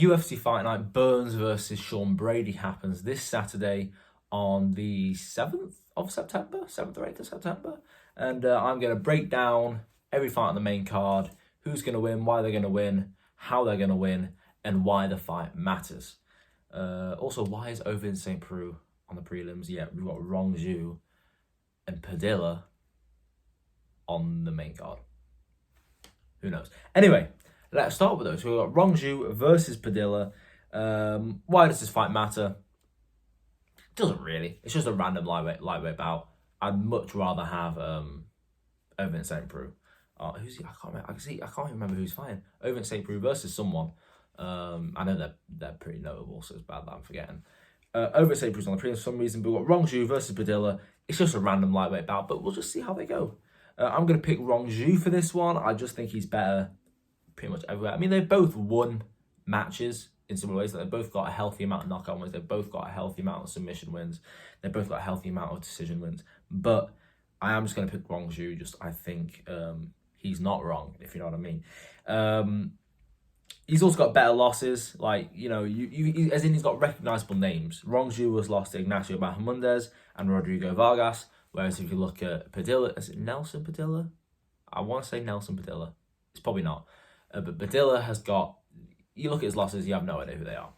UFC Fight Night Burns versus Sean Brady happens this Saturday on the 7th of September, 7th or 8th of September. And I'm going to break down every fight on the main card, who's going to win, why they're going to win, how they're going to win, and why the fight matters. Also, why is Ovin St. Preux on the prelims? Yeah, we've got Rong Zhu and Padilla on the main card. Who knows? Anyway, let's start with those. So we've got Rong Zhu versus Padilla. Why does this fight matter? It doesn't really. It's just a random lightweight bout. I'd much rather have Ovin St. Preux. Who's he? I can't remember. I can't remember who's fighting. Ovin St. Preux versus someone. I know they're pretty notable, so it's bad that I'm forgetting. Ovin St. Preux's on the prelims for some reason, but we've got Rong Zhu versus Padilla. It's just a random lightweight bout, but we'll just see how they go. I'm going to pick Rong Zhu for this one. I just think he's better pretty much everywhere. I mean, they've both won matches in similar ways. They've both got a healthy amount of knockout wins. They've both got a healthy amount of submission wins. They've both got a healthy amount of decision wins. But I am just going to pick Rong Zhu. I think he's not wrong, if you know what I mean. He's also got better losses. Like, as in he's got recognisable names. Rong Zhu was lost to Ignacio Bahamondes and Rodrigo Vargas. Whereas if you look at Padilla, is it Nelson Padilla? I want to say Nelson Padilla. It's probably not. But Padilla has got, you look at his losses, you have no idea who they are.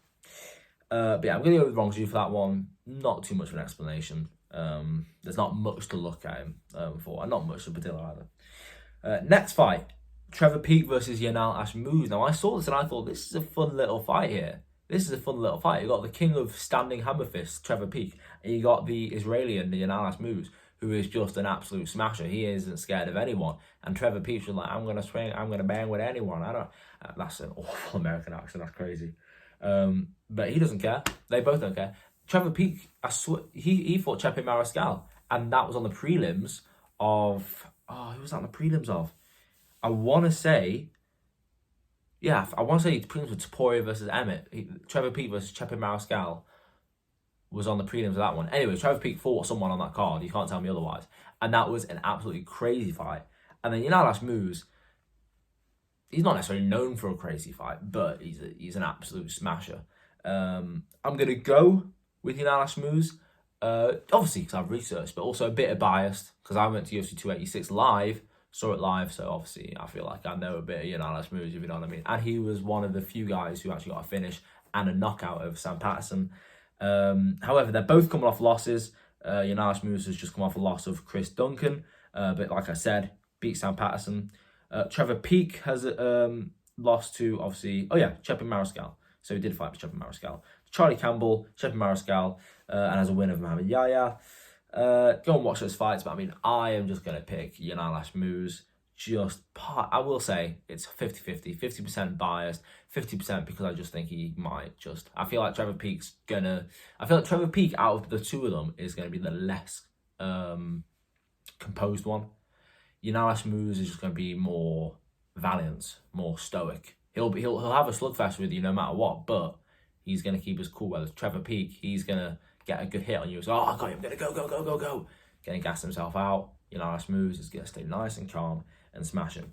But yeah, I'm going to go with Rong Zhu for that one. Not too much of an explanation. There's not much to look at him for. And not much for Padilla either. Next fight, Trevor Peek versus Yanal Ashmouz. Now, I saw this and I thought, this is a fun little fight here. This is a fun little fight. You got the king of standing hammer fists, Trevor Peek, and you got the Israeli and the Yanal Ashmouz, who is just an absolute smasher. He isn't scared of anyone. And Trevor Peek's like, I'm going to swing, I'm going to bang with anyone. That's an awful American accent, that's crazy. But he doesn't care. They both don't care. Trevor Peek, he fought Chepe Mariscal, and that was on the prelims of, who was that on the prelims of? I want to say prelims with Topuria versus Emmett. Trevor Peek versus Chepe Mariscal was on the prelims of that one. Anyway, Trevor Peek fought someone on that card. You can't tell me otherwise. And that was an absolutely crazy fight. And then Yanal Ashmouz, he's not necessarily known for a crazy fight, but he's an absolute smasher. I'm going to go with Yanal Ashmouz, obviously because I've researched, but also a bit biased because I went to UFC 286 live, saw it live, so obviously I feel like I know a bit of Yanal Ashmouz, if you know what I mean. And he was one of the few guys who actually got a finish and a knockout over Sam Patterson. However, they're both coming off losses. Yanal Ashmouz has just come off a loss of Chris Duncan, but like I said, beat Sam Patterson. Trevor Peek has lost to, obviously, Chepe Mariscal. So he did fight with Chepe Mariscal. Charlie Campbell, Chepe Mariscal, and has a win of Mohamed Yahya. Go and watch those fights, but I mean, I am just going to pick Yanal Ashmouz. I will say it's 50-50, 50% biased, 50% because I just think he might I feel like Trevor Peek out of the two of them is going to be the less composed one. Yanal Ashmouz is just going to be more valiant, more stoic. He'll have a slugfest with you no matter what, but he's going to keep his cool. Whereas Trevor Peek, he's going to get a good hit on you. So, I got him, I'm going to go. Going to gas himself out. Yanal Ashmouz is going to stay nice and calm and smash him.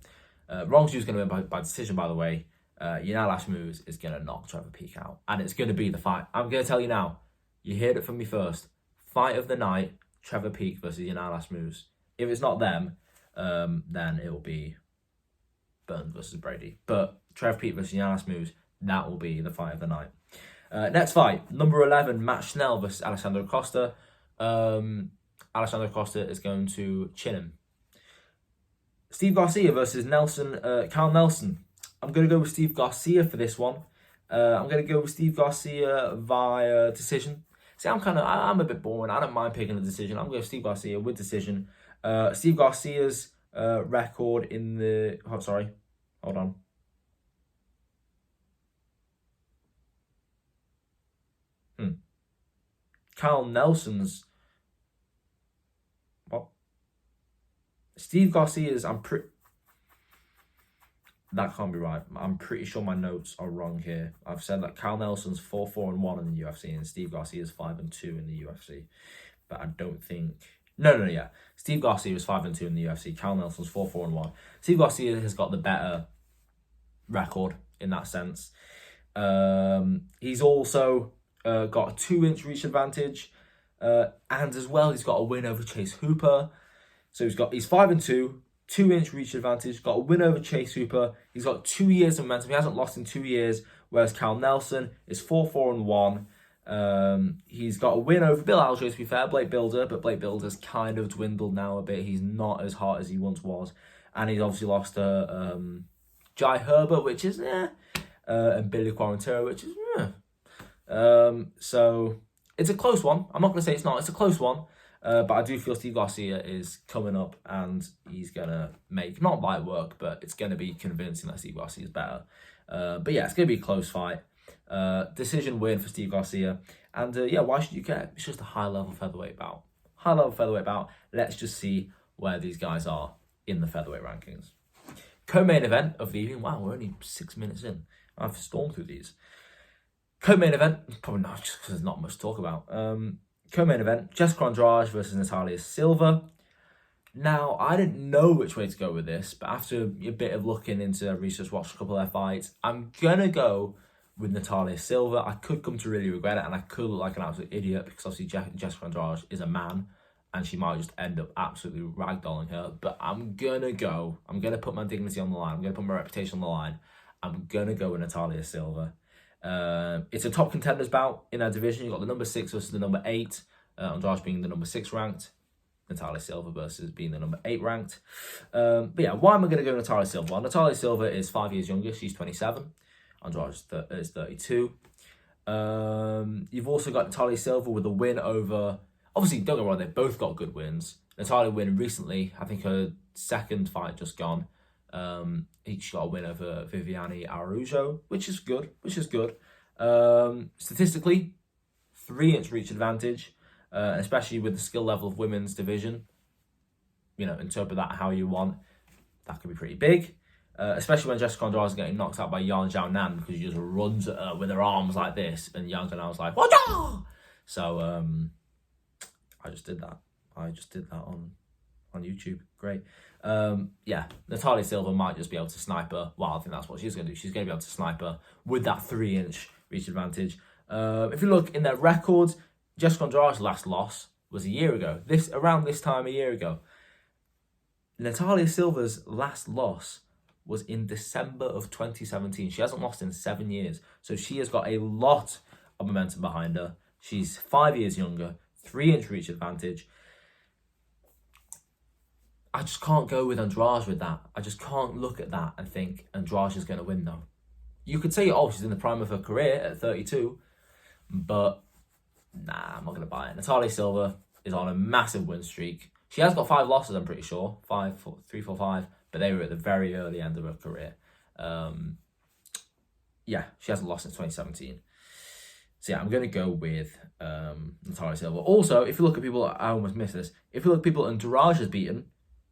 Rong Zhu is going to win by decision, by the way. Yanal Ashmouz is going to knock Trevor Peek out. And it's going to be the fight. I'm going to tell you now. You heard it from me first. Fight of the night, Trevor Peek versus Yanal Ashmouz. If it's not them, then it will be Burns versus Brady. But Trevor Peek versus Yanal Ashmouz, that will be the fight of the night. Next fight, number 11, Matt Schnell versus Alexander Costa. Alexander Costa is going to chin him. Steve Garcia versus Carl Nelson. I'm going to go with Steve Garcia for this one. I'm going to go with Steve Garcia via decision. See, I'm a bit boring. I don't mind picking a decision. I'm going to Steve Garcia with decision. Steve Garcia's record in the... Oh, sorry. Hold on. Carl Nelson's... What? Steve Garcia's... That can't be right. I'm pretty sure my notes are wrong here. I've said that Carl Nelson's 4-4-1 in the UFC and Steve Garcia's 5-2 in the UFC. But I don't think... No. Steve Garcia is 5-2 in the UFC. Carl Nelson's 4-4-1. Steve Garcia has got the better record in that sense. He's also got a 2-inch reach advantage, and as well he's got a win over Chase Hooper. So he's 5-2, 2-inch reach advantage, got a win over Chase Hooper. He's got 2 years of momentum. He hasn't lost in 2 years, whereas Cal Nelson is 4-4-1. He's got a win over Bill Alger, to be fair, Blake Builder, but Blake Builder's kind of dwindled now a bit. He's not as hot as he once was. And he's obviously lost to Jai Herbert, which is and Billy Quarantero, which is so it's a close one. I'm not going to say it's not. It's a close one. But I do feel Steve Garcia is coming up and he's going to make, not light work, but it's going to be convincing that Steve Garcia is better. But yeah, it's going to be a close fight. Decision win for Steve Garcia. And yeah, why should you care? It's just a high-level featherweight bout. High-level featherweight bout. Let's just see where these guys are in the featherweight rankings. Co-main event of the evening. Wow, we're only 6 minutes in. I've stormed through these. Co-main event, probably not, just because there's not much to talk about. Co-main event, Jessica Andrade versus Natalia Silva. Now, I didn't know which way to go with this, but after a bit of looking into research, watched a couple of their fights, I'm going to go with Natalia Silva. I could come to really regret it, and I could look like an absolute idiot, because obviously Jessica Andrade is a man, and she might just end up absolutely ragdolling her. But I'm going to put my dignity on the line. I'm going to put my reputation on the line. I'm going to go with Natalia Silva. It's a top contenders bout in our division. You've got the number 6 versus the number 8. Andrade being the number 6 ranked. Natalia Silva versus being the number 8 ranked. But yeah, why am I going to go Natalia Silva? Well, Natalia Silva is 5 years younger. She's 27. Andrade is 32. You've also got Natalia Silva with a win over... Obviously, don't get me wrong, they've both got good wins. Natalia win recently. I think her second fight just gone. Each got a win over Viviane Araújo, which is good. Statistically, 3-inch reach advantage, especially with the skill level of women's division. You know, interpret that how you want. That could be pretty big, especially when Jessica Andrade is getting knocked out by Yan Xiaonan, because she just runs at her with her arms like this, and Yan Xiaonan was like, "Whatcha?" So I just did that. on YouTube. Great. Yeah, Natalia Silva might just be able to snipe her. Well, I think that's what she's going to do. She's going to be able to snipe her with that 3-inch reach advantage. If you look in their records, Jessica Andrade's last loss was a year ago. Around this time a year ago. Natalia Silva's last loss was in December of 2017. She hasn't lost in 7 years. So she has got a lot of momentum behind her. She's 5 years younger, 3-inch reach advantage. I just can't go with Andrade with that. I just can't look at that and think Andrade is going to win, though. You could say, oh, she's in the prime of her career at 32, but nah, I'm not going to buy it. Natalia Silva is on a massive win streak. She has got 5 losses, I'm pretty sure. 3, 4, 5, but they were at the very early end of her career. Yeah, she hasn't lost since 2017. So yeah, I'm going to go with Natalia Silva. Also, if you look at people, I almost missed this. If you look at people Andrade has beaten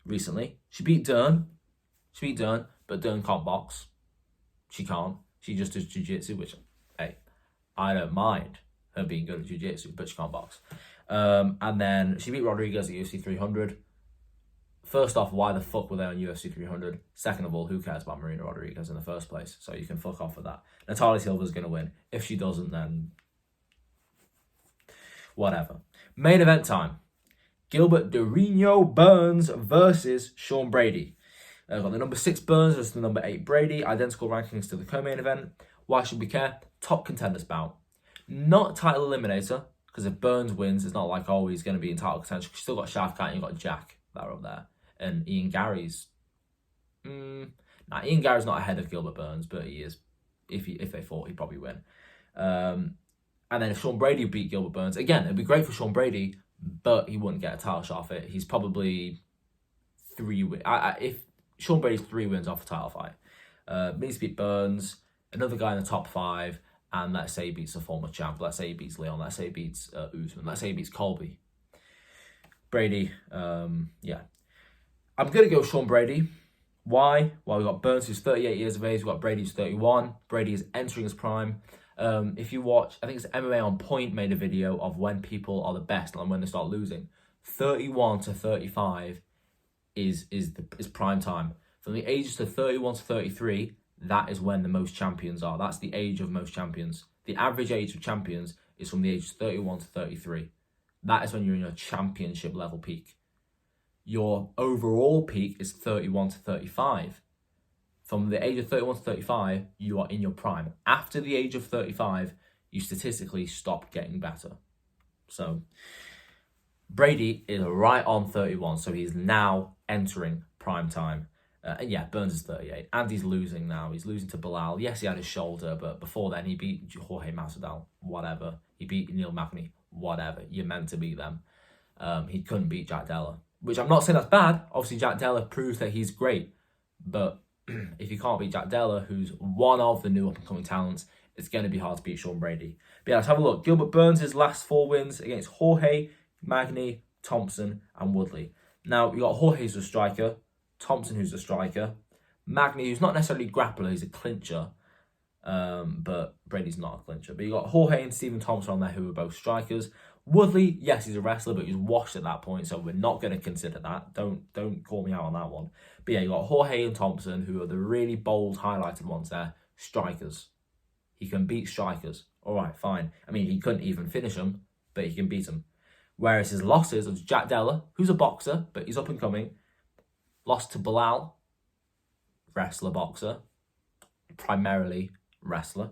recently, she beat Dern, but Dern can't box. She can't. She just does jiu-jitsu, which, hey, I don't mind her being good at jiu-jitsu, but she can't box. And then she beat Rodriguez at UFC 300. First off, why the fuck were they on UFC 300? Second of all, who cares about Marina Rodriguez in the first place? So you can fuck off with that. Natalia Silva's going to win. If she doesn't, then whatever. Main event time. Gilbert Durinho Burns versus Sean Brady. Got the number 6 Burns versus the number 8 Brady. Identical rankings to the co-main event. Why should we care? Top contenders bout. Not title eliminator, because if Burns wins, it's not like, oh, he's going to be in title contention. You've still got Shavkat and you've got Jack that are up there. And Ian Gary's... Ian Gary's not ahead of Gilbert Burns, but he is. If they fought, he'd probably win. And then if Sean Brady beat Gilbert Burns, again, it'd be great for Sean Brady, but he wouldn't get a title shot off it. He's probably 3 wins. If Sean Brady's 3 wins off a title fight, needs to beat Burns, another guy in the top 5, and let's say he beats a former champ. Let's say he beats Leon. Let's say he beats Usman. Let's say he beats Colby. Brady, yeah. I'm going to go Sean Brady. Why? Well, we've got Burns, who's 38 years of age. We've got Brady, who's 31. Brady is entering his prime. If you watch, I think it's MMA On Point made a video of when people are the best and when they start losing. 31 to 35 is prime time. From the ages to 31 to 33, that is when the most champions are. That's the age of most champions. The average age of champions is from the age 31 to 33. That is when you're in your championship level peak. Your overall peak is 31 to 35. From the age of 31 to 35, you are in your prime. After the age of 35, you statistically stop getting better. So Brady is right on 31, so he's now entering prime time. And yeah, Burns is 38, and he's losing now. He's losing to Bilal. Yes, he had his shoulder, but before then he beat Jorge Masvidal, whatever. He beat Neil Magny, whatever. You're meant to beat them. He couldn't beat Jack Della, which I'm not saying that's bad. Obviously, Jack Della proves that he's great, but if you can't beat Jack Della, who's one of the new up-and-coming talents, it's going to be hard to beat Sean Brady. But yeah, let's have a look. Gilbert Burns' last 4 wins against Jorge, Magny, Thompson, and Woodley. Now, you got Jorge who's a striker, Thompson who's a striker, Magny who's not necessarily a grappler, he's a clincher, but Brady's not a clincher. But you got Jorge and Stephen Thompson on there who are both strikers. Woodley, yes, he's a wrestler, but he's washed at that point, so we're not going to consider that. Don't call me out on that one. But yeah, you got Jorge and Thompson, who are the really bold, highlighted ones there. Strikers. He can beat strikers. All right, fine. I mean, he couldn't even finish them, but he can beat them. Whereas his losses of Jack Della, who's a boxer, but he's up and coming, lost to Bilal, wrestler, boxer, primarily wrestler.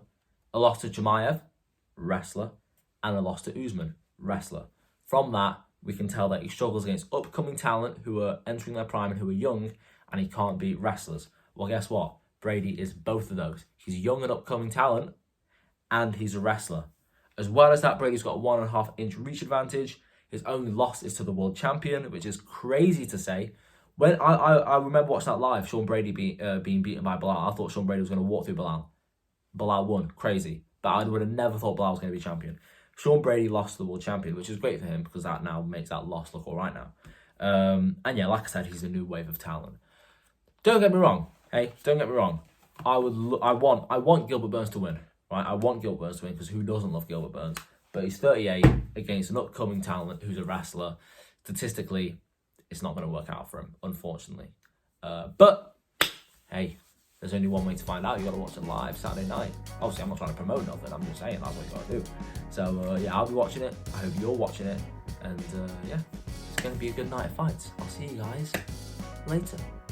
A loss to Chimaev, wrestler, and a loss to Usman, wrestler. From that, we can tell that he struggles against upcoming talent who are entering their prime and who are young, and he can't beat wrestlers. Well, guess what? Brady is both of those. He's young and upcoming talent, and he's a wrestler. As well as that, Brady's got a 1.5 inch reach advantage. His only loss is to the world champion, which is crazy to say. When I remember watching that live, Sean Brady being beaten by Bilal, I thought Sean Brady was going to walk through Bilal. Bilal won, crazy. But I would have never thought Bilal was going to be champion. Sean Brady lost to the world champion, which is great for him because that now makes that loss look all right now. And yeah, like I said, he's a new wave of talent. Don't get me wrong. Hey, don't get me wrong. I want Gilbert Burns to win. Right, I want Gilbert Burns to win because who doesn't love Gilbert Burns? But he's 38 against an upcoming talent who's a wrestler. Statistically, it's not going to work out for him, unfortunately. But hey, there's only one way to find out. You got to watch it live Saturday night. Obviously, I'm not trying to promote nothing. I'm just saying that's what you got to do. So yeah, I'll be watching it. I hope you're watching it. And yeah, it's going to be a good night of fights. I'll see you guys later.